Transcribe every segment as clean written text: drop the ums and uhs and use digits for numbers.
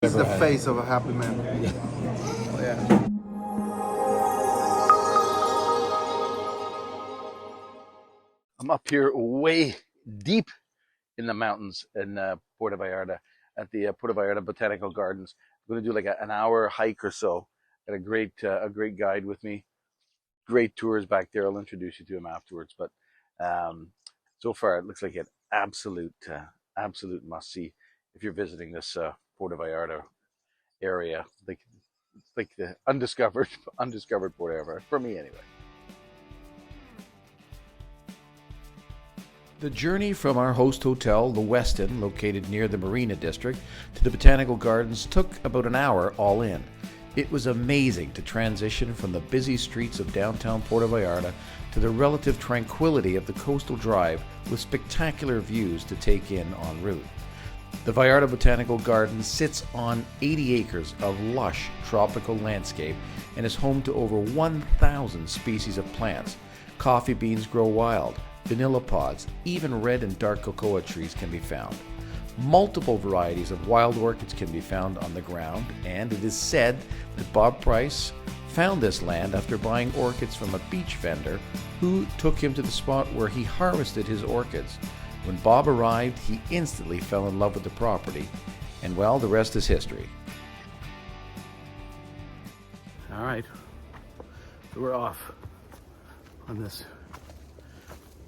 He's the face of a happy man. Yeah. Oh, yeah. I'm up here way deep in the mountains in Puerto Vallarta at the Puerto Vallarta Botanical Gardens. I'm going to do like an hour hike or so. Got a great guide with me. Great tours back there. I'll introduce you to him afterwards. But so far, it looks like an absolute must see if you're visiting this Puerto Vallarta area. It's like the undiscovered Puerto Vallarta for me anyway. The journey from our host hotel, the Westin, located near the Marina District, to the Botanical Gardens took about an hour all in. It was amazing to transition from the busy streets of downtown Puerto Vallarta to the relative tranquility of the coastal drive with spectacular views to take in en route. The Vallarta Botanical Garden sits on 80 acres of lush tropical landscape and is home to over 1,000 species of plants. Coffee beans grow wild, vanilla pods, even red and dark cocoa trees can be found. Multiple varieties of wild orchids can be found on the ground, and it is said that Bob Price found this land after buying orchids from a beach vendor who took him to the spot where he harvested his orchids. When Bob arrived, he instantly fell in love with the property, and well, the rest is history. All right, so we're off on this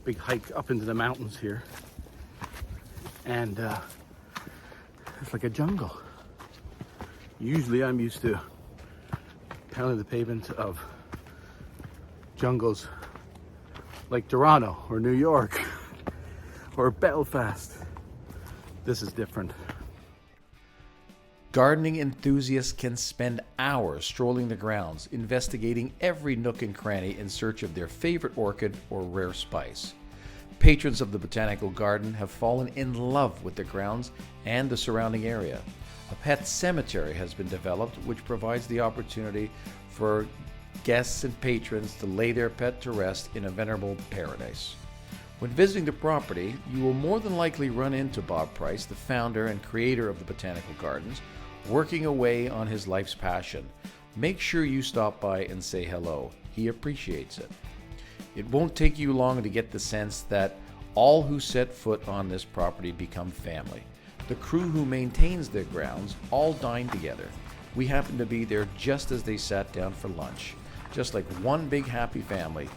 big hike up into the mountains here, and it's like a jungle. Usually I'm used to pounding the pavement of jungles like Toronto or New York or Belfast. This is different. Gardening enthusiasts can spend hours strolling the grounds, investigating every nook and cranny in search of their favorite orchid or rare spice. Patrons of the Botanical Garden have fallen in love with the grounds and the surrounding area. A pet cemetery has been developed which provides the opportunity for guests and patrons to lay their pet to rest in a venerable paradise. When visiting the property, you will more than likely run into Bob Price, the founder and creator of the Botanical Gardens, working away on his life's passion. Make sure you stop by and say hello. He appreciates it. It won't take you long to get the sense that all who set foot on this property become family. The crew who maintains their grounds all dine together. We happened to be there just as they sat down for lunch. Just like one big happy family.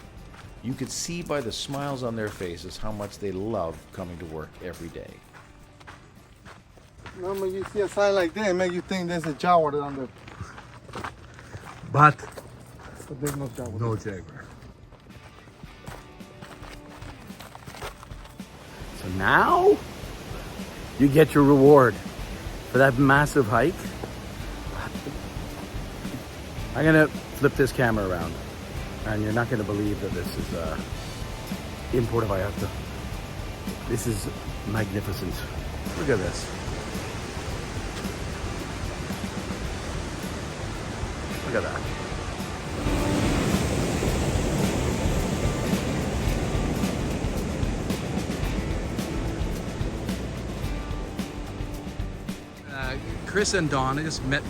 You could see by the smiles on their faces how much they love coming to work every day. When you see a sign like that, it makes you think there's a jaguar down there. But there's no jaguar. No jaguar. So now you get your reward for that massive hike. I'm gonna flip this camera around, and you're not gonna believe that this is in Puerto Vallarta. This is magnificent. Look at this. Look at that. Chris and Dawn, I just met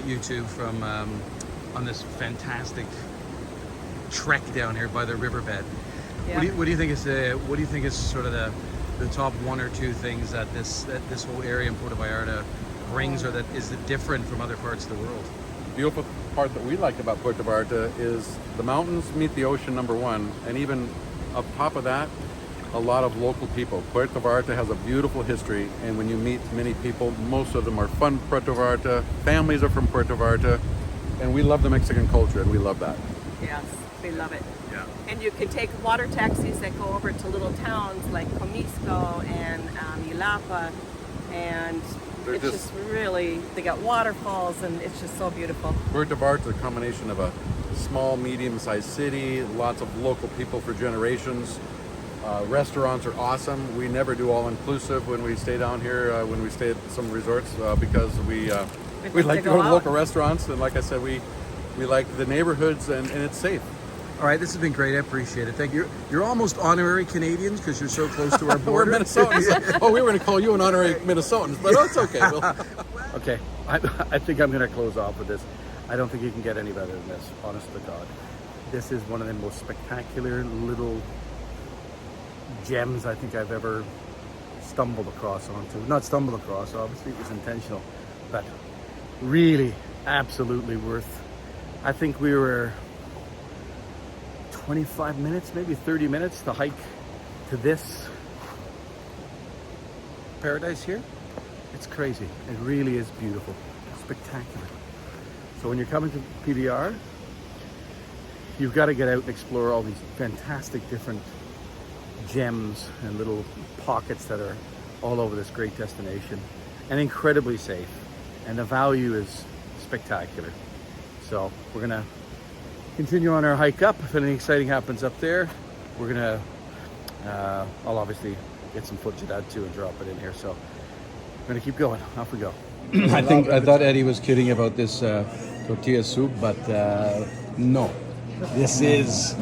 you two from on this fantastic trek down here by the riverbed. Yeah. What do you think is sort of the top one or two things that this whole area in Puerto Vallarta brings, or that is different from other parts of the world? The beautiful part that we like about Puerto Vallarta is the mountains meet the ocean, number one, and even up top of that, a lot of local people. Puerto Vallarta has a beautiful history, and when you meet many people, most of them are from Puerto Vallarta, families are from Puerto Vallarta, and we love the Mexican culture, and we love that. Yes, we love it. Yeah. And you can take water taxis that go over to little towns like Comisco and Yelapa, and They're it's just- just really, they got waterfalls, and it's just so beautiful. Puerto Vallarta is a combination of a small, medium-sized city, lots of local people for generations. Restaurants are awesome. We never do all-inclusive when we stay down here, when we stay at some resorts, because we like to go to out. local restaurants, and like I said, we like the neighborhoods, and it's safe. All right, this has been great. I appreciate it. Thank you. You're almost honorary Canadians because you're so close to our We're border. Minnesotans. Oh, we were going to call you an honorary Minnesotan, but it's okay. Okay, I think I'm gonna close off with this. I don't think you can get any better than this, honest to God. This is one of the most spectacular little gems I think I've ever stumbled across onto. Not stumbled across, obviously it was intentional, but really absolutely worth. I think we were 25 minutes, maybe 30 minutes to hike to this paradise here. It's crazy. It really is beautiful, spectacular. So when you're coming to PVR, you've got to get out and explore all these fantastic different gems and little pockets that are all over this great destination, and incredibly safe. And the value is spectacular. So we're gonna continue on our hike up. If anything exciting happens up there, we're gonna, I'll obviously get some footage of that too and drop it in here. So we're gonna keep going. Off we go. I thought Eddie was kidding about this tortilla soup, but no. This is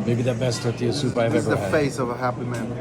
maybe the best tortilla soup I've ever had. Face of a happy man.